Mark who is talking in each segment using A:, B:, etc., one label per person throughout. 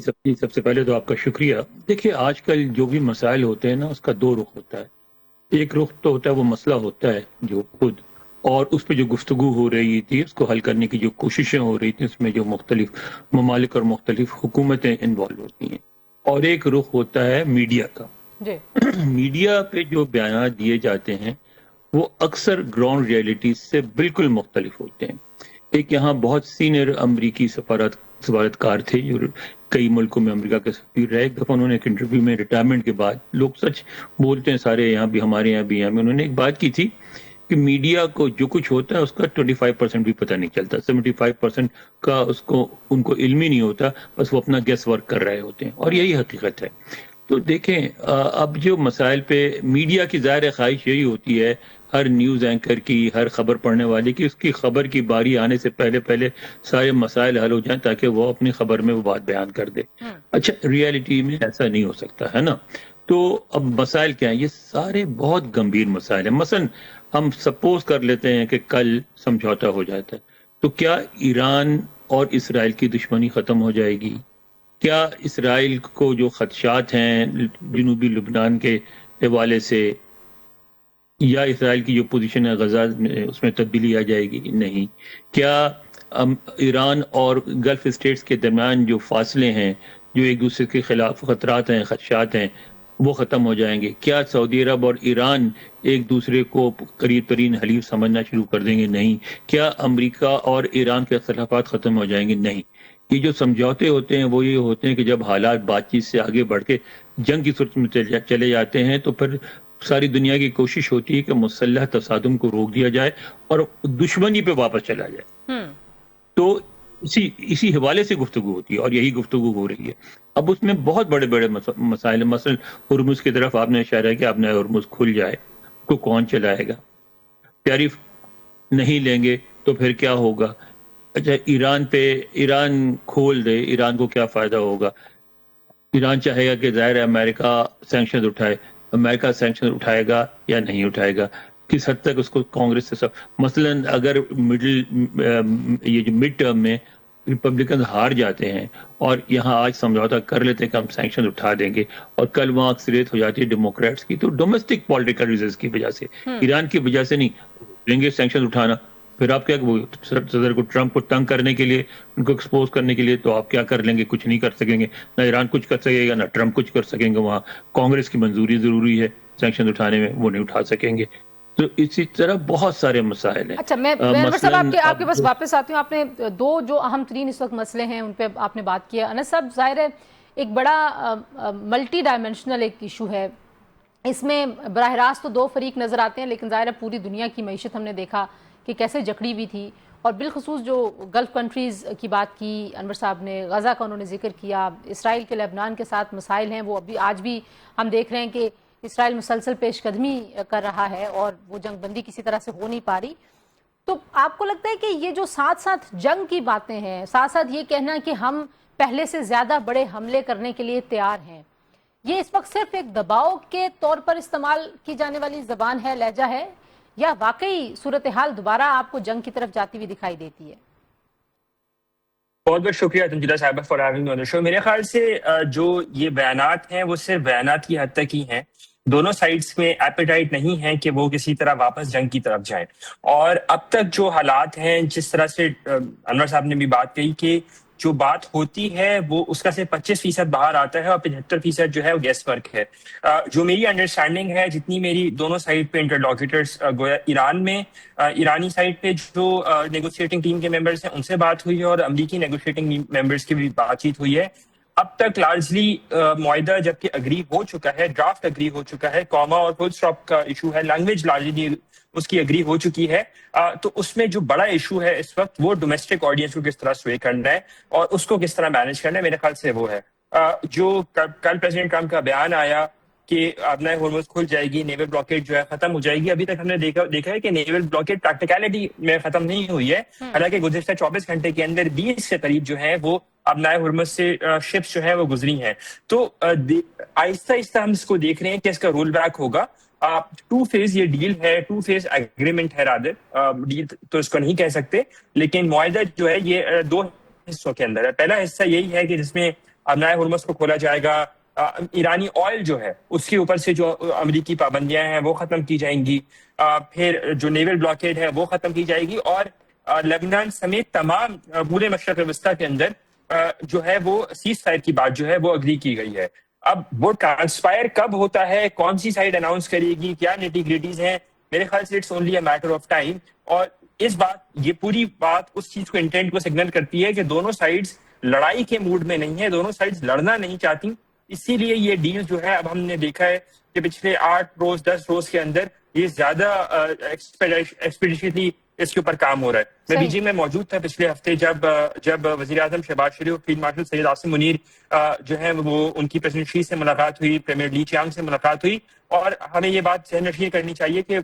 A: سب سے پہلے تو آپ کا شکریہ. دیکھیے آج کل جو بھی مسائل ہوتے ہیں نا اس کا دو رخ ہوتا ہے. ایک رخ تو ہوتا ہے وہ مسئلہ ہوتا ہے جو خود اور اس پہ جو گفتگو ہو رہی تھی اس کو حل کرنے کی جو کوششیں ہو رہی تھیں اس میں جو مختلف ممالک اور مختلف حکومتیں انوالو ہوتی ہیں. اور ایک رخ ہوتا ہے میڈیا کا.
B: جی
A: میڈیا پہ جو بیانات دیے جاتے ہیں وہ اکثر گراؤنڈ ریئلٹی سے بالکل مختلف ہوتے ہیں. ایک یہاں بہت سینئر امریکی سفارتکار تھے جو کئی ملکوں میں امریکہ کے سفیر رہے. ایک دفعہ انہوں نے ایک انٹرویو میں ریٹائرمنٹ کے بعد لوگ سچ بولتے ہیں سارے یہاں بھی ہمارے یہاں بھی انہوں نے ایک بات کی تھی کہ میڈیا کو جو کچھ ہوتا ہے اس کا 25% بھی پتہ نہیں چلتا. 75% کا ان کو علم ہی نہیں ہوتا, بس وہ اپنا گیس ورک کر رہے ہوتے ہیں اور یہی حقیقت ہے. تو دیکھیں اب جو مسائل پہ میڈیا کی ظاہر خواہش یہی ہوتی ہے ہر نیوز اینکر کی, ہر خبر پڑھنے والے کی, اس کی خبر کی باری آنے سے پہلے سارے مسائل حل ہو جائیں تاکہ وہ اپنی خبر میں وہ بات بیان کر دے. اچھا ریئلٹی میں ایسا نہیں ہو سکتا ہے نا. تو اب مسائل کیا ہیں؟ یہ سارے بہت گمبھیر مسائل ہیں. مثلا ہم سپوز کر لیتے ہیں کہ کل سمجھوتا ہو جاتا ہے تو کیا ایران اور اسرائیل کی دشمنی ختم ہو جائے گی؟ کیا اسرائیل کو جو خدشات ہیں جنوبی لبنان کے حوالے سے یا اسرائیل کی جو پوزیشن ہے غزہ میں اس میں تبدیلی آ جائے گی؟ نہیں. کیا ایران اور گلف اسٹیٹس کے درمیان جو فاصلے ہیں, جو ایک دوسرے کے خلاف خطرات ہیں, خدشات ہیں, وہ ختم ہو جائیں گے؟ کیا سعودی عرب اور ایران ایک دوسرے کو قریب ترین حلیف سمجھنا شروع کر دیں گے؟ نہیں. کیا امریکہ اور ایران کے اختلافات ختم ہو جائیں گے؟ نہیں. یہ جو سمجھوتے ہوتے ہیں وہ یہ ہوتے ہیں کہ جب حالات بات چیت سے آگے بڑھ کے جنگ کی صورت میں چلے جاتے ہیں تو پھر ساری دنیا کی کوشش ہوتی ہے کہ مسلح تصادم کو روک دیا جائے اور دشمنی پہ واپس چلا جائے. تو اسی حوالے سے گفتگو ہوتی ہے اور یہی گفتگو ہو رہی ہے. اب اس میں بہت بڑے بڑے مسائل ہیں. مثلا ہرمز کی طرف آپ نے اشارہ کیا, آپ نے ہرمز کھل جائے تو کون چلائے گا؟ ٹیرف نہیں لیں گے تو پھر کیا ہوگا؟ اچھا ایران کھول دے, ایران کو کیا فائدہ ہوگا؟ ایران چاہے گا کہ ظاہر ہے امریکہ سینکشن اٹھائے, امریکہ سینکشن اٹھائے گا یا نہیں اٹھائے گا؟ کس حد تک اس کو کانگریس سے مثلا اگر یہ جو مڈ ٹرم میں ریپبلکن ہار جاتے ہیں اور یہاں آج سمجھوتا کر لیتے ہیں کہ ہم سینکشن اٹھا دیں گے اور کل وہاں اکثریت ہو جاتی ہے ڈیموکریٹس کی, تو ڈومیسٹک پولیٹیکل ریزنز کی وجہ سے, ایران کی وجہ سے نہیں دیں گے سینکشن اٹھانا. پھر آپ کیا صدر کو ٹرمپ کو تنگ کرنے کے لیے, ان کو ایکسپوز کرنے کے لیے تو آپ کیا کر لیں گے؟ کچھ نہیں کر سکیں گے. نہ ایران کچھ کر سکے گا, نہ ٹرمپ کچھ کر سکیں گے. وہاں کانگریس کی منظوری ضروری ہے سینکشن اٹھانے میں, وہ نہیں اٹھا سکیں گے. تو اسی طرح بہت سارے مسائل ہیں.
B: اچھا میں انور صاحب آپ کے پاس واپس آتی ہوں. آپ نے دو جو اہم ترین اس وقت مسئلے ہیں ان پہ آپ نے بات کیا. انس صاحب ظاہر ہے ایک بڑا ملٹی ڈائمینشنل ایک ایشو ہے. اس میں براہ راست تو دو فریق نظر آتے ہیں لیکن ظاہر ہے پوری دنیا کی معیشت ہم نے دیکھا کہ کیسے جکڑی ہوئی تھی, اور بالخصوص جو گلف کنٹریز کی بات کی انور صاحب نے, غزہ کا انہوں نے ذکر کیا, اسرائیل کے لبنان کے ساتھ مسائل ہیں وہ ابھی آج بھی ہم دیکھ رہے ہیں کہ اسرائیل مسلسل پیش قدمی کر رہا ہے اور وہ جنگ بندی کسی طرح سے ہو نہیں پا رہی. تو آپ کو لگتا ہے کہ یہ جو ساتھ ساتھ جنگ کی باتیں ہیں, ساتھ ساتھ یہ کہنا کہ ہم پہلے سے زیادہ بڑے حملے کرنے کے لیے تیار ہیں, یہ اس وقت صرف ایک دباؤ کے طور پر استعمال کی جانے والی زبان ہے, لہجہ ہے, یا واقعی صورتحال دوبارہ آپ کو جنگ کی طرف جاتی ہوئی دکھائی دیتی ہے؟
C: بہت بہت شکریہ تنزیلہ صاحبہ فار ہیونگ می آن دی شو. میرے خیال سے جو یہ بیانات ہیں وہ صرف بیانات کی حد تک ہی ہیں. دونوں سائڈز میں ایپیٹائٹ نہیں ہے کہ وہ کسی طرح واپس جنگ کی طرف جائیں. اور اب تک جو حالات ہیں, جس طرح سے انور صاحب نے بھی بات کہی کہ جو بات ہوتی ہے وہ اس کا صرف 25% باہر آتا ہے اور 75% جو ہے وہ گیس ورک ہے. جو میری انڈرسٹینڈنگ ہے, جتنی میری دونوں سائڈ پہ انٹرلوکیٹرز گویا ایران میں ایرانی سائڈ پہ جو نیگوشیٹنگ ٹیم کے ممبرز ہیں ان سے بات ہوئی ہے اور امریکی نیگوشیٹنگ ممبرز کی بھی بات چیت ہوئی ہے. اب تک لارجلی معاہدہ جبکہ اگری ہو چکا ہے, ڈرافٹ اگری ہو چکا ہے, کاما اور فل اسٹاپ کا ایشو ہے, لینگویج لارجلی اس کی اگری ہو چکی ہے. تو اس میں جو بڑا ایشو ہے اس وقت وہ ڈومیسٹک آڈینس کو کس طرح سوے کرنا ہے اور اس کو کس طرح مینیج کرنا ہے, میرے خیال سے وہ ہے. جو کل پریزیڈنٹ ٹرمپ کا بیان آیا کہ آبنائے ہرمز کھل جائے گی, نیول بلاکیڈ جو ہے ختم ہو جائے گی, ابھی تک ہم نے دیکھا ہے کہ نیول بلاکیڈ پریکٹیکلٹی میں ختم نہیں ہوئی ہے. حالانکہ گزشتہ 24 گھنٹے کے اندر 20 سے قریب جو ہے وہ آبنائے ہرمز سے شپس جو ہے وہ گزری ہیں. تو آہستہ آہستہ ہم اس کو دیکھ رہے ہیں کہ اس کا رول بیک ہوگا. 2 فیز یہ ڈیل ہے, 2 فیز ایگریمنٹ ہے, رادر ڈیل تو اس کو نہیں کہہ سکتے, لیکن معاہدہ جو ہے یہ 2 حصوں کے اندر ہے. پہلا حصہ یہی ہے کہ جس میں اب نئے ہرمز کو کھولا جائے گا، ایرانی آئل جو ہے اس کے اوپر سے جو امریکی پابندیاں ہیں وہ ختم کی جائیں گی، پھر جو نیول بلاکیڈ ہے وہ ختم کی جائے گی، اور لبنان سمیت تمام پورے مشرق وسطیٰ کے اندر جو ہے وہ سیز فائر کی بات جو ہے وہ اگری کی گئی ہے۔ اب وہ ٹرانسپائر کب ہوتا ہے، کون سی سائڈ اناؤنس کرے گی، کیا نیٹی گریٹیز ہیں، میرے خیال سے it's only a matter of time. اور یہ پوری بات اس چیز کو انٹینٹ کو سگنل کرتی ہے کہ دونوں سائڈز لڑائی کے موڈ میں نہیں ہے، دونوں سائڈز لڑنا نہیں چاہتی، اسی لیے یہ ڈیل جو ہے اب ہم نے دیکھا ہے کہ پچھلے 8 روز 10 روز کے اندر یہ زیادہ ایکسپیڈیشنلی اس کے اوپر کام ہو رہا ہے۔ میں بیجنگ میں موجود تھا پچھلے ہفتے جب وزیر اعظم شہباز شریف، فیلڈ مارشل سید عاصم منیر جو ہے وہ ان کی پریزیڈنٹ شی سے ملاقات ہوئی، پریمیئر لی چیانگ سے ملاقات ہوئی، اور ہمیں یہ بات ذہن نشین کرنی چاہیے کہ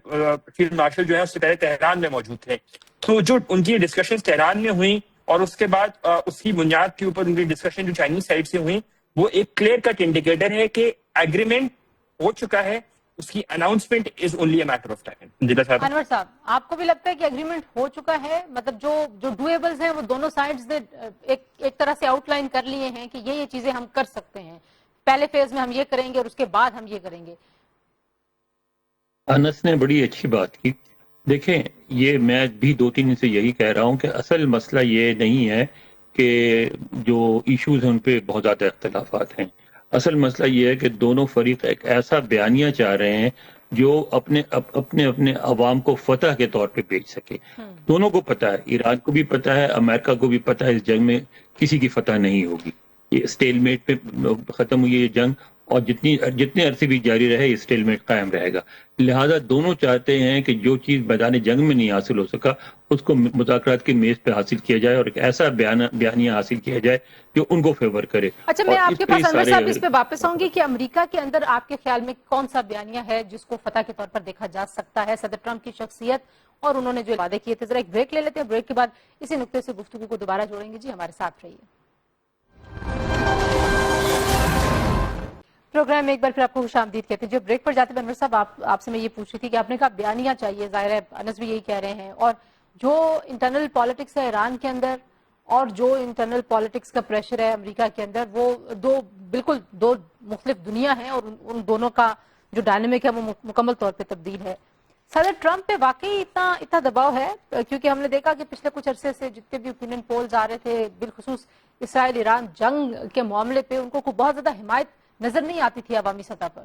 C: فیلڈ مارشل جو ہے اس سے پہلے تہران میں موجود تھے، تو جو ان کی ڈسکشنز تہران میں ہوئیں اور اس کے بعد اس کی بنیاد کے اوپر ان کی ڈسکشن جو چائنیز سائڈ سے ہوئیں، وہ ایک کلیئر کٹ انڈیکیٹر ہے کہ ایگریمنٹ ہو چکا ہے، اس کی announcement is only a matter of time.
B: Anwar sahab, آپ کو بھی لگتا ہے کہ ایگریمنٹ ہو چکا ہے؟ مطلب جو ڈویبلز ہیں وہ دونوں سائڈز نے ایک طرح سے آؤٹ لائن کر لیے ہیں کہ یہ چیزیں ہم کر سکتے ہیں، پہلے فیز میں ہم یہ کریں گے اور اس کے بعد ہم یہ کریں گے۔
A: انس نے بڑی اچھی بات کی۔ دیکھیں، یہ میں بھی 2-3 دن سے یہی کہہ رہا ہوں کہ اصل مسئلہ یہ نہیں ہے کہ جو ایشوز ہیں ان پہ بہت زیادہ اختلافات ہیں، اصل مسئلہ یہ ہے کہ دونوں فریق ایک ایسا بیانیہ چاہ رہے ہیں جو اپنے عوام کو فتح کے طور پہ بیچ سکے۔ دونوں کو پتہ ہے، ایران کو بھی پتہ ہے، امریکہ کو بھی پتہ ہے، اس جنگ میں کسی کی فتح نہیں ہوگی، یہ اسٹیل میٹ پہ ختم ہوئی یہ جنگ، اور جتنے عرصے بھی جاری رہے یہ اسٹیل میٹ قائم رہے گا۔ لہٰذا دونوں چاہتے ہیں کہ جو چیز میدان جنگ میں نہیں حاصل ہو سکا اس کو مذاکرات کی میز پہ حاصل کیا جائے اور ایک ایسا بیانیہ حاصل کیا جائے جو ان کو فیور کرے۔
B: اچھا، میں آپ کے پاس انور صاحب اس پہ واپس آؤں گی کہ امریکہ کے اندر آپ کے خیال میں کون سا بیانیہ ہے جس کو فتح کے طور پر دیکھا جا سکتا ہے؟ صدر ٹرمپ کی شخصیت اور انہوں نے جو وعدے کیے تھے۔ ذرا ایک بریک لے لیتے ہیں، بریک کے بعد اسی نقطے سے گفتگو کو دوبارہ جوڑیں گے۔ جی ہمارے ساتھ رہیے۔ پروگرام میں ایک بار پھر آپ کو خوش آمدید کہتے ہیں۔ جو بریک پر جاتے ہیں انور صاحب، آپ سے میں یہ پوچھ رہی تھی کہ آپ نے کہا بیانیہ چاہیے، ظاہر ہے انس بھی یہی کہہ رہے ہیں، اور جو انٹرنل پالیٹکس ہے ایران کے اندر اور جو انٹرنل پالیٹکس کا پریشر ہے امریکہ کے اندر، وہ بالکل دو مختلف دنیا ہیں، اور ان دونوں کا جو ڈائنامک ہے وہ مکمل طور پہ تبدیل ہے۔ صدر ٹرمپ پہ واقعی اتنا دباؤ ہے؟ کیونکہ ہم نے دیکھا کہ پچھلے کچھ عرصے سے جتنے بھی اوپینین پولز آ رہے تھے، بالخصوص اسرائیل ایران جنگ کے معاملے پہ، ان کو بہت زیادہ حمایت نظر نہیں آتی تھی عوامی سطح پر۔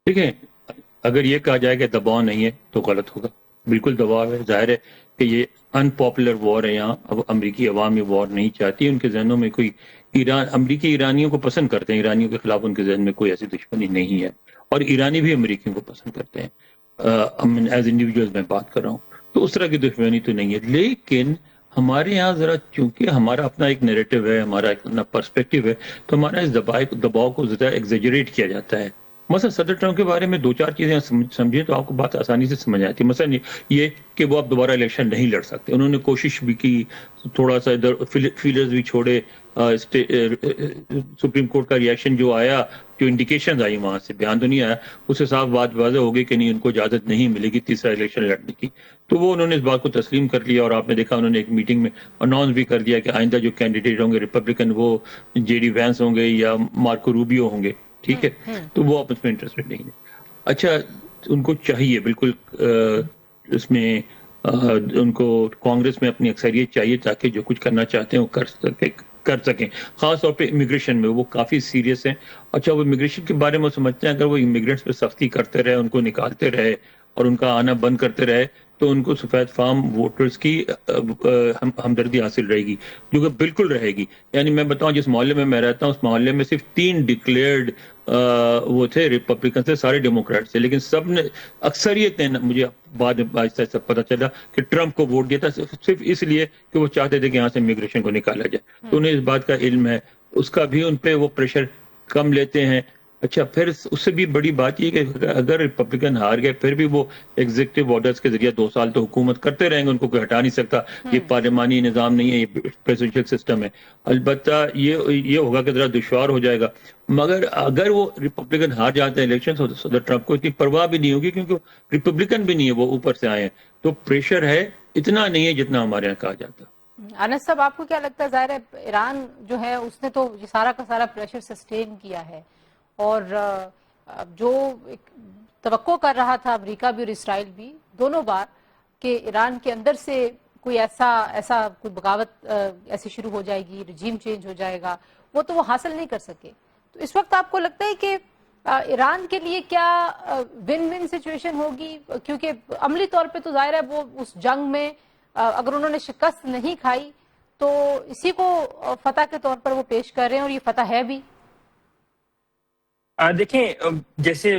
A: دیکھیں، اگر یہ کہا جائے کہ دباؤ نہیں ہے تو غلط ہوگا، بالکل دباؤ ہے۔ ظاہر ہے کہ یہ ان پاپولر وار ہے، یہاں اب امریکی عوام یہ وار نہیں چاہتی، ان کے ذہنوں میں کوئی امریکی ایرانیوں کو پسند کرتے ہیں، ایرانیوں کے خلاف ان کے ذہن میں کوئی ایسی دشمنی نہیں ہے، اور ایرانی بھی امریکیوں کو پسند کرتے ہیں، ایز انڈیویجولز میں بات کر رہا ہوں، تو اس طرح کی دشمنی تو نہیں ہے۔ لیکن ہمارے یہاں ذرا چونکہ ہمارا اپنا ایک نیریٹو ہے، ہمارا اپنا پرسپیکٹو ہے، تو ہمارا اس دباؤ کو زیادہ ایگزیجریٹ کیا جاتا ہے۔ مثلا صدر ٹرمپ کے بارے میں 2-4 چیزیں سمجھیں تو آپ کو بات آسانی سے سمجھ آتی ہے۔ مثلا یہ کہ وہ اب دوبارہ الیکشن نہیں لڑ سکتے، انہوں نے کوشش بھی کی، تھوڑا سا ادھر فیلرز بھی چھوڑے، سپریم کورٹ کا ریئیکشن جو آیا، جو انڈیکیشنز آئی وہاں سے، بیان تو نہیں آیا، اس سے صاف بات واضح ہو گئی کہ نہیں، ان کو اجازت نہیں ملے گی تیسرا الیکشن لڑنے کی، تو وہ انہوں نے اس بات کو تسلیم کر لیا، اور آپ نے دیکھا انہوں نے ایک میٹنگ میں اناؤنس بھی کر دیا کہ آئندہ جو کینڈیڈیٹ ہوں گے ریپبلکن، وہ جے ڈی وینس ہوں گے یا مارکو روبیو ہوں گے، ٹھیک ہے، تو وہ آپ اس میں انٹرسٹڈ نہیں ہے۔ اچھا، ان کو چاہیے بالکل اس میں ان کو کانگریس میں اپنی اکثریت چاہیے تاکہ جو کچھ کرنا چاہتے ہیں وہ کر سکیں، خاص طور پہ امیگریشن میں وہ کافی سیریس ہیں۔ اچھا، وہ امیگریشن کے بارے میں سمجھتے ہیں اگر وہ امیگرینٹس پہ سختی کرتے رہے، ان کو نکالتے رہے اور ان کا آنا بند کرتے رہے تو ان کو سفید فام ووٹرز کی ہمدردی حاصل رہے گی، جو کہ بالکل رہے گی۔ یعنی میں بتاؤں، جس محلے میں رہتا ہوں اس محلے میں صرف 3 ڈکلیئرڈ وہ تھے ریپبلکن سے، سارے ڈیموکریٹ سے، لیکن سب نے اکثریت نے، مجھے بعد میں آہستہ آہستہ پتہ چلا کہ ٹرمپ کو ووٹ دیا تھا صرف اس لیے کہ وہ چاہتے تھے کہ یہاں سے امیگریشن کو نکالا جائے، تو انہیں اس بات کا علم ہے، اس کا بھی ان پہ وہ پریشر کم لیتے ہیں۔ اچھا، پھر اس سے بھی بڑی بات یہ کہ اگر ریپبلکن ہار گئے پھر بھی وہ ایگزیکٹو آرڈرز کے ذریعے 2 سال تو حکومت کرتے رہیں گے، ان کو کوئی ہٹا نہیں سکتا، یہ پارلیمانی نظام نہیں ہے، یہ پریزیڈنشل سسٹم ہے۔ البتہ یہ ہوگا کہ ذرا دشوار ہو جائے گا، مگر اگر وہ ریپبلکن ہار جاتے ہیں الیکشن تو صدر ٹرمپ کو اتنی پرواہ بھی نہیں ہوگی، کیونکہ ریپبلکن بھی نہیں ہے، وہ اوپر سے آئے ہیں، تو پریشر ہے، اتنا نہیں ہے جتنا ہمارے یہاں کہا جاتا ہے۔
B: انس صاحب آپ کو کیا لگتا ہے؟ ظاہر ہے ایران جو ہے اس نے تو یہ سارا کا سارا پریشر سسٹین کیا ہے، اور جو ایک توقع کر رہا تھا امریکہ بھی اور اسرائیل بھی دونوں بار کہ ایران کے اندر سے کوئی ایسا کوئی بغاوت ایسی شروع ہو جائے گی، رجیم چینج ہو جائے گا، وہ تو وہ حاصل نہیں کر سکے. تو اس وقت آپ کو لگتا ہے کہ ایران کے لیے کیا ون ون سچویشن ہوگی؟ کیونکہ عملی طور پہ تو ظاہر ہے وہ اس جنگ میں اگر انہوں نے شکست نہیں کھائی تو اسی کو فتح کے طور پر وہ پیش کر رہے ہیں، اور یہ فتح ہے بھی.
C: دیکھیں جیسے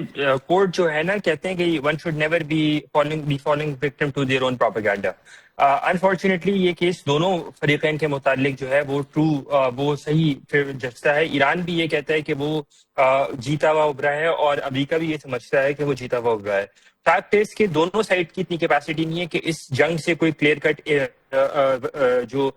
C: کورٹ جو ہے نا کہتے ہیں کہ one should never be falling victim to their own propaganda. Unfortunately یہ کیس دونوں فریقین کے متعلق جو ہے وہ صحیح پھر جچتا ہے. ایران بھی یہ کہتا ہے کہ وہ جیتا ہوا ابھرا ہے، اور امریکہ بھی یہ سمجھتا ہے کہ وہ جیتا ہوا ابھرا ہے. فیکٹ اس کہ دونوں سائڈ کی اتنی کیپیسٹی نہیں ہے کہ اس جنگ سے کوئی کلیئر کٹ جو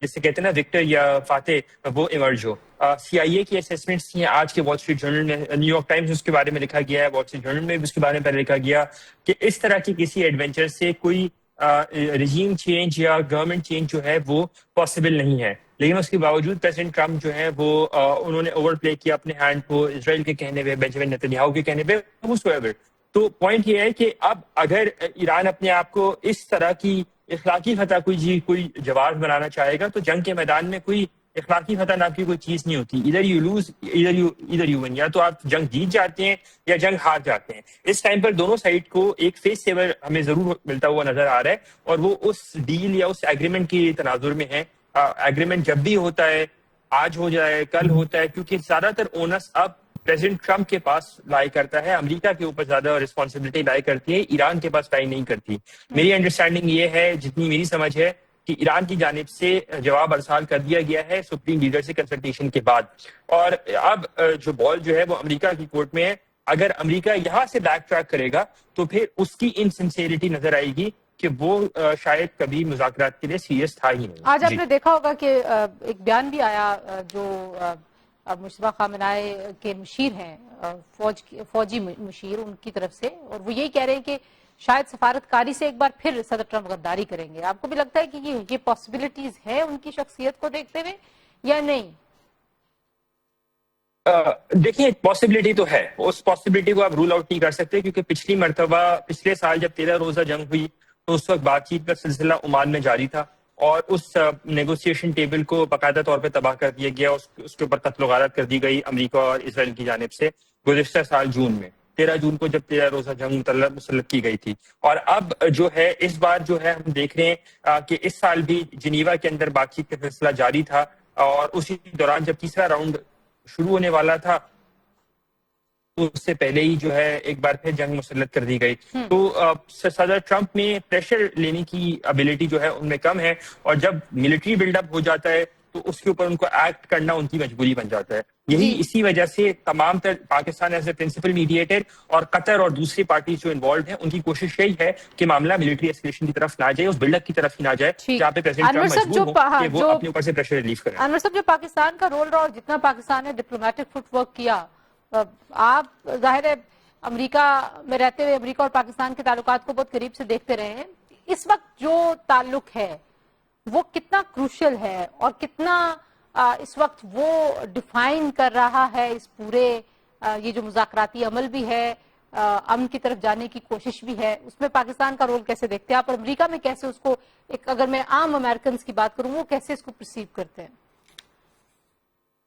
C: جسے کہتے ہیں نا وکٹر یا فاتح وہ ایمرج ہو. سی آئی اے کی اسیسمنٹس تھیں آج کے وال اسٹریٹ جرنل میں، نیو یارک ٹائمز اس کے بارے میں لکھا گیا ہے، وال اسٹریٹ جرنل میں بھی اس کے بارے میں پہلے لکھا گیا کہ اس طرح کی کسی ایڈونچر سے کوئی رجیم چینج یا گورنمنٹ چینج جو ہے وہ پاسبل نہیں ہے. لیکن اس کے باوجود پریزیڈنٹ ٹرمپ جو ہے وہ انہوں نے اوور پلے کیا اپنے ہینڈ کو اسرائیل کے کہنے پہ، بینجامن نیتنیاہو کے کہنے پہ. تو پوائنٹ یہ ہے کہ اب اگر ایران اپنے آپ کو اس طرح کی اخلاقی فتح کوئی جواز بنانا چاہے گا تو جنگ کے میدان میں کوئی اخلاقی فتح نام کی کوئی چیز نہیں ہوتی. ادھر یو لوز ادھر یو ون، یا تو آپ جنگ جیت جاتے ہیں یا جنگ ہار جاتے ہیں. اس ٹائم پر دونوں سائڈ کو ایک فیس سیور ہمیں ضرور ملتا ہوا نظر آ رہا ہے، اور وہ اس ڈیل یا اس ایگریمنٹ کی تناظر میں ہے. ایگریمنٹ جب بھی ہوتا ہے، آج ہو جائے کل ہوتا ہے، کیونکہ زیادہ تر اونس اب پریزیڈنٹ ٹرمپ کے پاس لائی کرتا ہے. امریکہ کے اوپر زیادہ رسپانسبلٹی لائی کرتی ہے، ایران کے پاس لائی نہیں کرتی. میری انڈرسٹینڈنگ یہ ہے، جتنی میری سمجھ ہے، کہ ایران کی جانب سے جواب ارسال کر دیا گیا ہے سپریم لیڈر سے کنسلٹیشن کے بعد، اور اب جو بال جو ہے وہ امریکہ کی کورٹ میں ہے. اگر امریکہ یہاں سے بیک ٹریک کرے گا تو پھر اس کی انسنسیریٹی نظر آئے گی کہ وہ شاید کبھی مذاکرات کے لیے سیریس تھا ہی نہیں.
B: آج آپ نے دیکھا ہوگا کہ ایک بیان بھی آیا جو مشتبہ خامنہئی کے مشیر ہیں، فوجی مشیر ان کی طرف سے، اور وہ یہی کہہ رہے ہیں کہ شاید سفارتکاری سے ایک بار پھر صدر ٹرمپ غداری کریں گے. آپ کو بھی لگتا ہے کہ یہ پاسبلٹیز ہے ان کی شخصیت کو دیکھتے ہوئے یا نہیں؟
C: دیکھیں ایک پاسبلٹی تو ہے، اس پاسبلٹی کو آپ رول آؤٹ نہیں کر سکتے، کیونکہ پچھلے سال جب 13 روزہ جنگ ہوئی تو اس وقت بات چیت کا سلسلہ عمان میں جاری تھا، اور اس نیگوسیشن ٹیبل کو باقاعدہ طور پہ تباہ کر دیا گیا، اس کے اوپر قتل و غارت کر دی گئی امریکہ اور اسرائیل کی جانب سے گزشتہ سال جون میں، 13 جون کو جب 13 روزہ جنگ مسلط کی گئی تھی. اور اب جو ہے اس بار جو ہے ہم دیکھ رہے ہیں کہ اس سال بھی جنیوا کے اندر بات چیت کا سلسلہ جاری تھا، اور اسی دوران جب تیسرا راؤنڈ شروع ہونے والا تھا تو اس سے پہلے ہی جو ہے ایک بار پھر جنگ مسلط کر دی گئی. تو صدر ٹرمپ میں پریشر لینے کی ابیلٹی جو ہے ان میں کم ہے، اور جب ملٹری بلڈ اپ ہو جاتا ہے تو اس کے اوپر ان کو ایکٹ کرنا ان کی مجبوری بن جاتا ہے. یہی اسی وجہ سے تمام تر Pakistan as a principle mediator اور قطر اور دوسری پارٹیز جو انوالوڈ ہیں ان کی کوشش یہی ہے کہ معاملہ ملٹری ایسکیلیشن کی طرف نہ جائے، اس بلڈ اپ کی طرف ہی نہ جائے جہاں پہ پریزیڈنٹ ٹرمپ مجبور ہو کہ وہ اپنے اوپر سے پریشر ریلیف کریں.
B: انور صاحب جو پاکستان کا رول رہا اور جتنا پاکستان نے ڈپلومیٹک فٹ ورک کیا، آپ ظاہر ہے امریکہ میں رہتے ہوئے امریکہ اور پاکستان کے تعلقات کو بہت قریب سے دیکھتے رہے ہیں. اس وقت جو تعلق ہے وہ کتنا کروشل ہے اور کتنا اس وقت وہ ڈیفائن کر رہا ہے اس پورے یہ جو مذاکراتی عمل بھی ہے، امن کی طرف جانے کی کوشش بھی ہے، اس میں پاکستان کا رول کیسے دیکھتے ہیں آپ، اور امریکہ میں کیسے اس کو، ایک اگر میں عام امریکنز کی بات کروں وہ کیسے اس کو پرسیو کرتے ہیں؟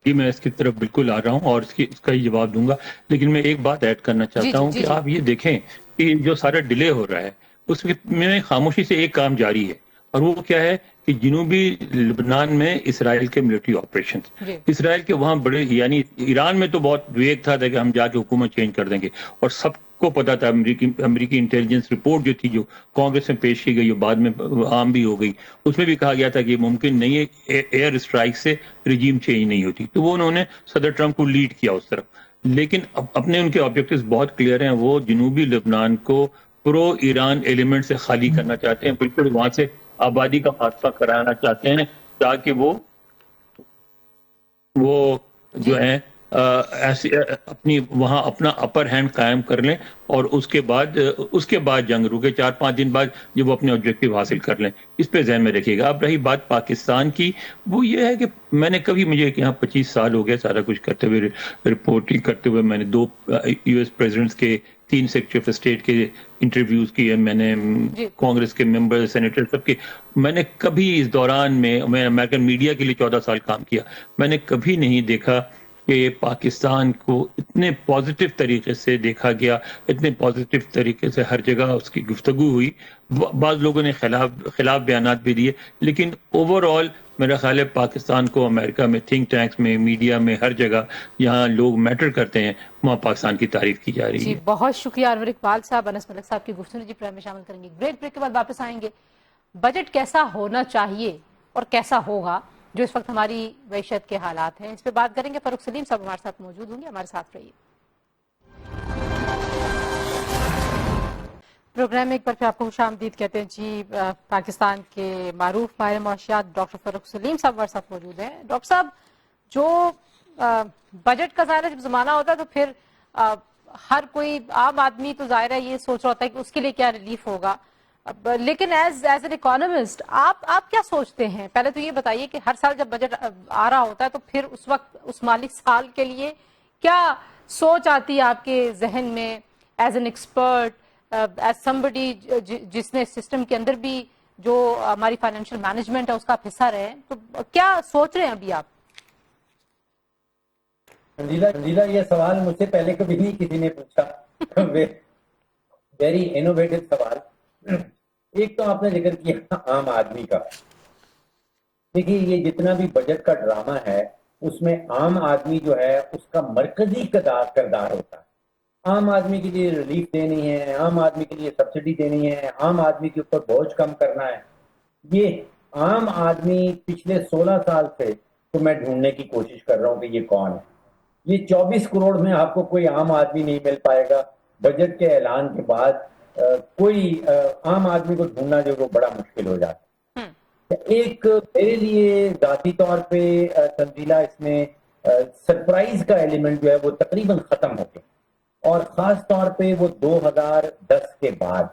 A: جی میں اس کی طرف بالکل آ رہا ہوں اور اس کا ہی جواب دوں گا، لیکن میں ایک بات ایڈ کرنا چاہتا ہوں کہ آپ یہ دیکھیں کہ جو سارا ڈیلے ہو رہا ہے اس میں خاموشی سے ایک کام جاری ہے، اور وہ کیا ہے کہ جنوبی لبنان میں اسرائیل کے ملٹری آپریشن، اسرائیل کے وہاں بڑے، یعنی ایران میں تو بہت ویگ تھا کہ ہم جا کے حکومت چینج کر دیں گے، اور سب کو پتا تھا، امریکی انٹیلیجنس رپورٹ جو تھی جو کانگریس میں پیش کی گئی اور بعد میں عام بھی ہو گئی، اس میں بھی کہا گیا تھا کہ ممکن نہیں ہے ایئر اسٹرائک سے رجیم چینج نہیں ہوتی. تو وہ انہوں نے صدر ٹرمپ کو لیڈ کیا اس طرف، لیکن اپنے ان کے آبجیکٹیوز بہت کلیئر ہیں. وہ جنوبی لبنان کو پرو ایران ایلیمنٹ سے خالی کرنا چاہتے ہیں، بالکل وہاں سے آبادی کا خاتمہ کرانا چاہتے ہیں، تاکہ وہ جو ہے ایسے اپنی وہاں اپنا اپر ہینڈ قائم کر لیں اور اس کے بعد جنگ رکے 4-5 دن بعد جب وہ اپنے آبجیکٹیو حاصل کر لیں. اس پہ ذہن میں رکھیے گا. اب رہی بات پاکستان کی، وہ یہ ہے کہ میں نے کبھی، مجھے یہاں 25 سال ہو گئے سارا کچھ کرتے ہوئے، رپورٹنگ کرتے ہوئے. میں نے 2 US پریزیڈنٹس کے، 3 سیکرٹری آف اسٹیٹ کے انٹرویوز کیے، میں نے کانگریس کے ممبر، سینیٹر سب کے. میں نے کبھی اس دوران میں امریکن میڈیا کے لیے 14 سال کام کیا. میں نے کبھی نہیں دیکھا کہ پاکستان کو اتنے پازیٹیو طریقے سے دیکھا گیا، اتنے پازیٹیو طریقے سے ہر جگہ اس کی گفتگو ہوئی. بعض لوگوں نے خلاف بیانات بھی دیے، لیکن اوور آل میرا خیال ہے پاکستان کو امریکہ میں تھنک ٹینکس میں، میڈیا میں، ہر جگہ جہاں لوگ میٹر کرتے ہیں وہاں پاکستان کی تعریف کی جا رہی ہے.
B: جی بہت شکریہ انور اقبال صاحب. انس ملک صاحب کی گفتگو جی پروگرام میں شامل کریں گے. بریک کے بعد واپس آئیں گے. بجٹ کیسا ہونا چاہیے اور کیسا ہوگا جو اس وقت ہماری معیشت کے حالات ہیں، اس پہ بات کریں گے. فاروق سلیم صاحب ہمارے ساتھ موجود ہوں گے، ہمارے ساتھ رہیے. پروگرام میں ایک بار پھر آپ کو خوش آمدید کہتے ہیں جی. پاکستان کے معروف ماہر معاشیات ڈاکٹر فاروق سلیم صاحب ہمارے ساتھ موجود ہیں. ڈاکٹر صاحب، جو بجٹ کا ظاہر ہے جب زمانہ ہوتا ہے تو پھر ہر کوئی عام آدمی تو ظاہر ہے یہ سوچ رہا ہوتا ہے کہ اس کے لیے کیا ریلیف ہوگا. لیکن ایز این اکانومسٹ آپ کیا سوچتے ہیں؟ پہلے تو یہ بتائیے کہ ہر سال جب بجٹ آ رہا ہوتا ہے تو پھر اس وقت اس مالی سال کے لیے کیا سوچ آتی ہے آپ کے ذہن میں as an expert, as somebody جس نے سسٹم کے اندر بھی جو ہماری فائنینشیل مینجمنٹ ہے اس کا حصہ رہے، تو کیا سوچ رہے ہیں ابھی آپ؟
D: تنزیلہ، یہ سوال مجھ سے پہلے کبھی نہیں کسی نے پوچھا. ویری انوویٹو سوال. ایک تو آپ نے ذکر کیا عام آدمی کا. دیکھیے، یہ جتنا بھی بجٹ کا ڈرامہ ہے اس میں عام آدمی جو ہے اس کا مرکزی کردار ہوتا ہے. عام آدمی کے لیے ریلیف دینی ہے، عام آدمی کے لیے سبسڈی دینی ہے، عام آدمی کے اوپر بوجھ کم کرنا ہے. یہ عام آدمی پچھلے 16 سال سے تو میں ڈھونڈنے کی کوشش کر رہا ہوں کہ یہ کون ہے. یہ 24 کروڑ میں آپ کو کوئی عام آدمی نہیں مل پائے گا. بجٹ کے اعلان کے بعد کوئی عام آدمی کو ڈھونڈنا جو وہ بڑا مشکل ہو جاتا ہے. ایک میرے لیے ذاتی طور پہ تنزیلہ، اس میں سرپرائز کا ایلیمنٹ جو ہے وہ تقریباً ختم ہو گیا، اور خاص طور پہ وہ 2010 کے بعد.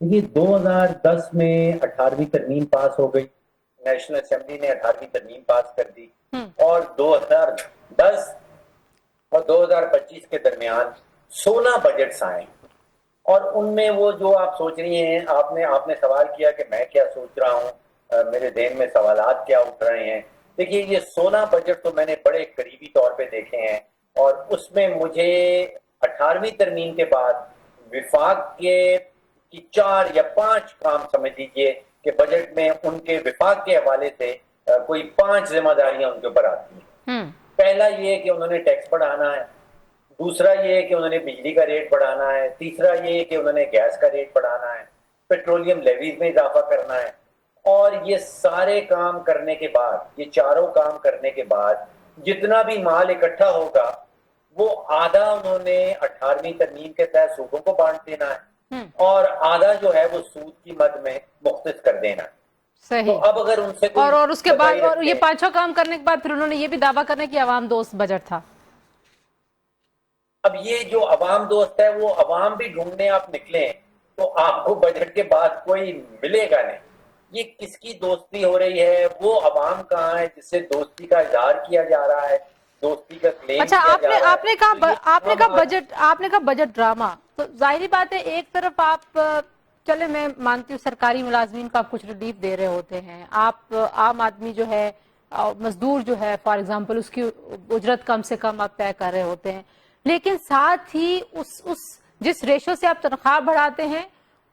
D: یہ 2010 میں 18ویں ترمیم پاس ہو گئی، نیشنل اسمبلی نے 18ویں ترمیم پاس کر دی، اور 2010 اور 2025 کے درمیان 16 بجٹس آئے، اور ان میں وہ جو آپ سوچ رہی ہیں، آپ نے سوال کیا کہ میں کیا سوچ رہا ہوں، میرے ذہن میں سوالات کیا اٹھ رہے ہیں. دیکھیے، یہ 16 بجٹ تو میں نے بڑے قریبی طور پہ دیکھے ہیں، اور اس میں مجھے 18ویں ترمیم کے بعد وفاق کے 4 یا 5 کام سمجھ لیجیے کہ بجٹ میں ان کے وفاق کے حوالے سے کوئی 5 ذمہ داریاں ان کے اوپر آتی ہیں. پہلا یہ ہے کہ انہوں نے ٹیکس بڑھانا ہے، دوسرا یہ ہے کہ انہوں نے بجلی کا ریٹ بڑھانا ہے، تیسرا یہ ہے کہ انہوں نے گیس کا ریٹ بڑھانا ہے، پیٹرولیم لیویز میں اضافہ کرنا ہے. اور یہ سارے کام کرنے کے بعد، یہ چاروں کام کرنے کے بعد جتنا بھی مال اکٹھا ہوگا وہ آدھا انہوں نے 18ویں ترمیم کے تحت صوبوں کو بانٹ دینا ہے، اور آدھا جو ہے وہ سود کی مد میں مختص کر دینا ہے.
B: صحیح.
D: تو اب اگر ان سے
B: اور اس کے بعد اور یہ 5 کام کرنے کے بعد پھر انہوں نے یہ بھی دعویٰ کرنے کی عوام دوست بجٹ تھا.
D: اب یہ جو عوام دوست ہے وہ عوام بھی ڈھونڈنے آپ نکلیں تو آپ کو بجٹ کے بعد کوئی ملے گا نہیں. یہ کس کی دوستی ہو رہی ہے؟ وہ عوام کہاں ہے جس سے دوستی کا اظہار کیا جا رہا ہے، دوستی کا کلیم
B: اچھا،
D: کیا جا رہا ہے؟
B: آپ نے کہا بجٹ ڈرامہ، تو ظاہری بات ہے ایک طرف آپ چلے، میں مانتی ہوں سرکاری ملازمین کو آپ کچھ ریلیف دے رہے ہوتے ہیں، آپ عام آدمی جو ہے، مزدور جو ہے فار ایگزامپل، اس کی اجرت کم سے کم آپ طے کر رہے ہوتے ہیں، لیکن ساتھ ہی جس ریشو سے آپ تنخواہ بڑھاتے ہیں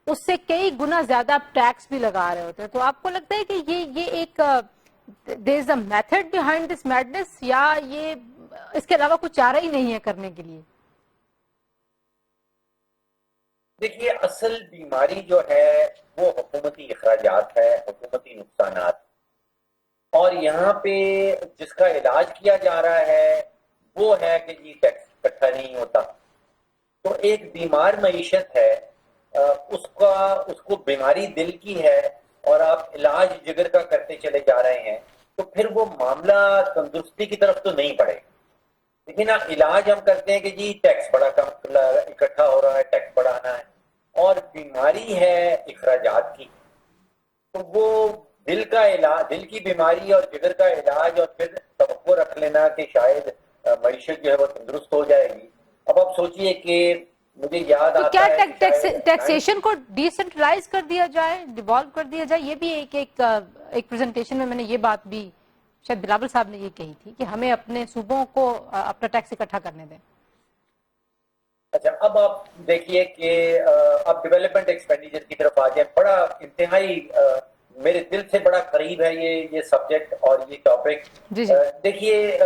B: اس سے کئی گنا زیادہ آپ ٹیکس بھی لگا رہے ہوتے ہیں. تو آپ کو لگتا ہے کہ یہ ایک there is a method behind this madness، یا یہ اس کے علاوہ کچھ چارہ ہی نہیں ہے کرنے کے لیے؟
D: دیکھیے، اصل بیماری جو ہے وہ حکومتی اخراجات ہے، حکومتی نقصانات، اور یہاں پہ جس کا علاج کیا جا رہا ہے وہ ہے کہ جی ٹیکس اکٹھا نہیں ہوتا. تو ایک بیمار معیشت ہے، اس کو بیماری دل کی ہے، اور آپ علاج جگر کا کرتے چلے جا رہے ہیں، تو پھر وہ معاملہ تندرستی کی طرف تو نہیں بڑھے. لیکن نا علاج ہم کرتے ہیں کہ جی ٹیکس بڑا کم اکٹھا ہو رہا ہے، ٹیکس بڑھانا ہے، اور بیماری ہے اخراجات کی، تو وہ دل کا علاج، دل کی بیماری اور جگر کا علاج، اور پھر توقع رکھ لینا کہ شاید معیشت جو ہے وہ تندرست ہو جائے گی۔ اب آپ سوچئے کہ مجھے یاد
B: تو
D: آتا
B: کیا
D: ہے کہ شاید
B: ٹیکسیشن کو ڈی سینٹرلائز کر دیا جائے، ڈیوالو کر دیا جائے؟ یہ بھی ایک پریزنٹیشن میں نے یہ بات بھی شاید بلاول صاحب نے یہ کہی تھی کہ ہمیں اپنے صوبوں کو اپنا ٹیکس اکٹھا کرنے دیں۔
D: اچھا، اب آپ دیکھیے کہ اب ڈیولپمنٹ ایکسپینڈیچر کی طرف آ جائیں، بڑا انتہائی میرے دل سے بڑا قریب ہے یہ سبجیکٹ اور یہ ٹاپک۔
B: جی جی
D: دیکھیے،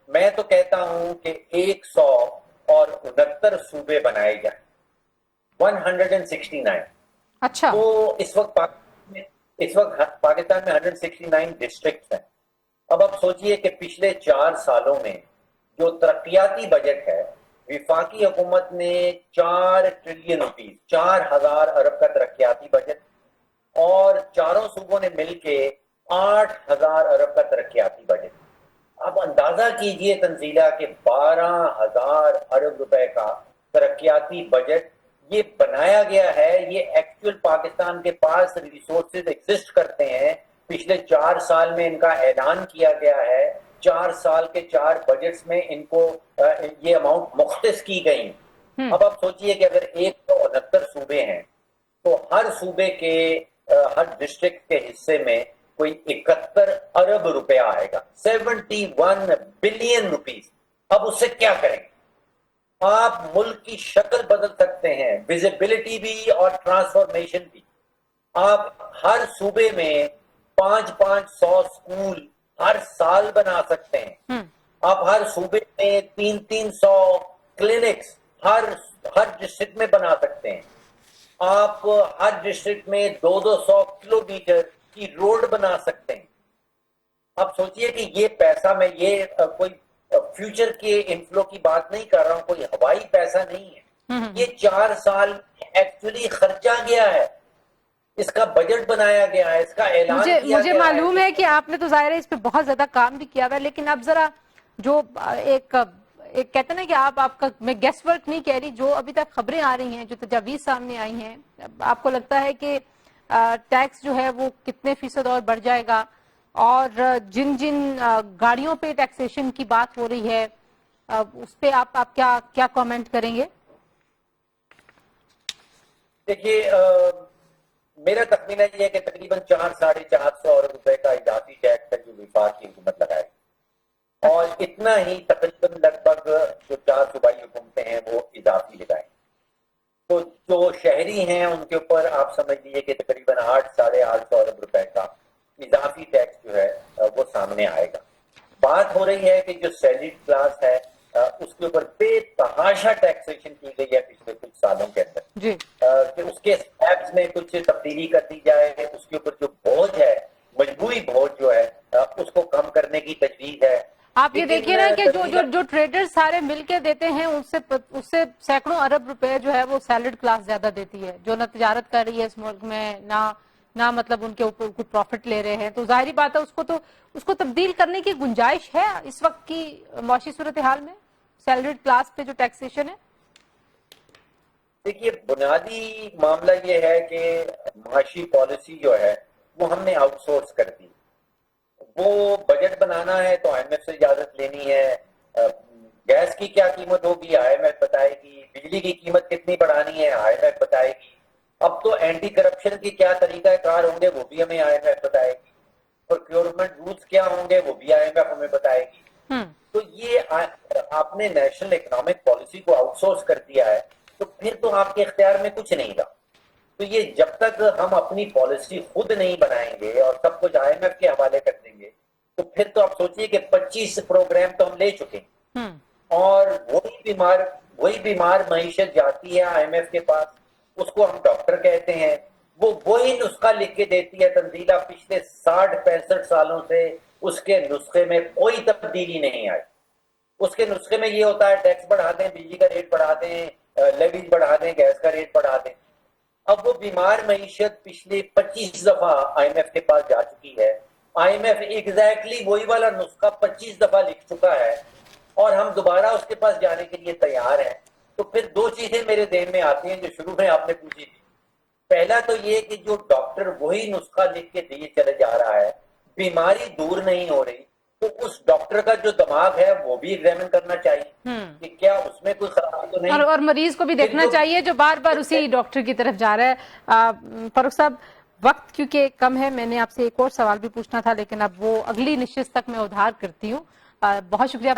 D: میں تو کہتا ہوں کہ 169 صوبے بنائے جائیں، 169۔
B: اچھا،
D: تو اس وقت پاکستان میں 169 ڈسٹرکٹس ہیں۔ اب آپ سوچئے کہ پچھلے 4 سالوں میں جو ترقیاتی بجٹ ہے، وفاقی حکومت نے 4 ٹریلین روپیز، 4000 ارب کا ترقیاتی بجٹ، اور چاروں صوبوں نے مل کے 8000 ارب کا ترقیاتی بجٹ۔ اب اندازہ کیجئے تنزیلہ کہ 12000 ارب روپے کا ترقیاتی بجٹ یہ بنایا گیا ہے۔ یہ ایکچوئل پاکستان کے پاس ریسورسز ایگزسٹ کرتے ہیں، پچھلے 4 سال میں ان کا اعلان کیا گیا ہے، 4 سال کے 4 بجٹس میں ان کو یہ اماؤنٹ مختص کی گئی۔ اب آپ سوچئے کہ اگر 169 صوبے ہیں تو ہر صوبے کے ہر ڈسٹرکٹ کے حصے میں کوئی 71 ارب روپے آئے گا، 71 بلین روپیز۔ اب اس سے کیا کریں؟ آپ ملک کی شکل بدل سکتے ہیں، ویزیبلٹی بھی اور ٹرانسفارمیشن بھی۔ آپ ہر صوبے میں 500 سکول ہر سال بنا سکتے ہیں۔ آپ ہر صوبے میں 300 کلینکس ہر ڈسٹرکٹ میں بنا سکتے ہیں۔ آپ ہر ڈسٹرکٹ میں 200 کلومیٹر کی روڈ بنا سکتے ہیں۔ آپ سوچئے کہ یہ پیسہ، میں یہ کوئی فیوچر کے انفلو کی بات نہیں کر رہا ہوں، کوئی ہوائی پیسہ نہیں ہے، یہ 4 سال ایکچولی خرچا گیا ہے، اس کا بجٹ بنایا گیا ہے، اس کا اعلان کیا گیا ہے۔
B: مجھے معلوم ہے کہ آپ نے تو ظاہر ہے اس پہ بہت زیادہ کام بھی کیا ہوا ہے، لیکن اب ذرا جو ایک کہتے ہیں نا کہ آپ کا، میں گیس ورک نہیں کہہ رہی، جو ابھی تک خبریں آ رہی ہیں، جو تجاویز سامنے آئی ہیں، آپ کو لگتا ہے کہ ٹیکس جو ہے وہ کتنے فیصد اور بڑھ جائے گا؟ اور جن گاڑیوں پہ ٹیکسیشن کی بات ہو رہی ہے اس پہ آپ کیا کامنٹ کریں گے؟
D: دیکھیے، میرا تخمینہ یہ ہے کہ تقریباً 400-450 ارب روپے کا اضافی ٹیکس ہے جو وفاق کی حکومت لگائے، اور اتنا ہی تقریباً لگ بھگ جو 4 صوبائی حکومتیں ہیں وہ اضافی لگائیں۔ تو جو شہری ہیں ان کے اوپر آپ سمجھ لیجیے کہ تقریباً 800-850 ارب روپے کا اضافی ٹیکس جو ہے وہ سامنے آئے گا۔ بات ہو رہی ہے کہ جو سیلریڈ کلاس ہے اس کے اوپر بے تحاشا ٹیکسیشن کی گئی ہے پچھلے کچھ سالوں کے اندر،
B: جی،
D: کہ اس کے سلیبس میں کچھ تبدیلی کر دی جائے، اس کے اوپر جو بوجھ ہے، مجموعی بوجھ جو ہے اس کو کم کرنے کی تجویز ہے۔
B: آپ یہ دیکھیے نا کہ جو ٹریڈر سارے مل کے دیتے ہیں اس سے سینکڑوں ارب روپے جو ہے وہ سیلریڈ کلاس زیادہ دیتی ہے، جو نہ تجارت کر رہی ہے اس ملک میں، نہ مطلب ان کے اوپر کوئی پروفٹ لے رہے ہیں۔ تو ظاہری بات ہے اس کو تبدیل کرنے کی گنجائش ہے اس وقت کی معاشی صورتحال میں، سیلریڈ کلاس پہ جو ٹیکسیشن ہے۔
D: دیکھیے، بنیادی معاملہ یہ ہے کہ معاشی پالیسی جو ہے وہ ہم نے آؤٹ سورس کر دی۔ وہ بجٹ بنانا ہے تو آئی ایم ایف سے اجازت لینی ہے، گیس کی کیا قیمت ہوگی آئی ایم ایف بتائے گی، بجلی کی قیمت کتنی بڑھانی ہے آئی ایم ایف بتائے گی، اب تو اینٹی کرپشن کی کیا طریقہ کار ہوں گے وہ بھی ہمیں آئی ایم ایف بتائے گی، پروکیورمنٹ رولز کیا ہوں گے وہ بھی آئی ایم ایف ہمیں بتائے گی۔ تو یہ آپ نے نیشنل اکنامک پالیسی کو آؤٹ سورس کر دیا ہے، تو پھر تو آپ کے اختیار میں کچھ نہیں رہا۔ تو یہ جب تک ہم اپنی پالیسی خود نہیں بنائیں گے اور سب کچھ آئی ایم ایف کے حوالے کر دیں گے، تو پھر تو آپ سوچئے کہ 25 پروگرام تو ہم لے چکے ہیں، اور وہی بیمار معیشت جاتی ہے آئی ایم ایف کے پاس، اس کو ہم ڈاکٹر کہتے ہیں، وہ وہی نسخہ لکھ کے دیتی ہے تنزیلہ، پچھلے 60-65 سالوں سے اس کے نسخے میں کوئی تبدیلی نہیں آئی۔ اس کے نسخے میں یہ ہوتا ہے ٹیکس بڑھا دیں، بجلی کا ریٹ بڑھا دیں، لیویز بڑھا دیں، گیس کا ریٹ بڑھا دیں۔ اب وہ بیمار معیشت پچھلے 25 دفعہ آئی ایم ایف کے پاس جا چکی ہے، آئی ایم ایف ایگزیکٹلی وہی والا نسخہ 25 دفعہ لکھ چکا ہے، اور ہم دوبارہ اس کے پاس جانے کے لیے تیار ہیں، تو پھر دو چیزیں میرے ذہن میں آتی ہیں جو شروع میں آپ نے پوچھی تھی۔ پہلا تو یہ کہ جو ڈاکٹر وہی نسخہ لکھ کے دیے چلے جا رہا ہے، بیماری دور نہیں ہو رہی، تو اس ڈاکٹر کا جو دماغ ہے وہ بھی ایگزامن کرنا چاہیے کہ کیا اس میں کوئی خرابی تو نہیں،
B: اور مریض کو بھی دیکھنا چاہیے جو بار بار اسی ڈاکٹر کی طرف جا رہا ہے۔ فاروق صاحب، وقت کیونکہ کم ہے، میں نے آپ سے ایک اور سوال بھی پوچھنا تھا لیکن اب وہ اگلی نشست تک میں ادھار کرتی ہوں۔ بہت شکریہ،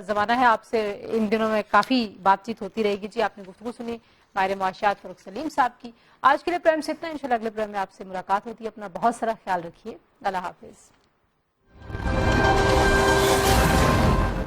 B: زمانہ ہے آپ سے ان دنوں میں کافی بات چیت ہوتی رہے گی جی۔ آپ نے گفتگو سنی ماہر معاشیات فاروق سلیم صاحب کی۔ آج کے لیے پروگرام سے اتنا، انشاءاللہ اگلے پروگرام میں آپ سے ملاقات ہوتی ہے۔ اپنا بہت سارا خیال رکھیے، اللہ حافظ۔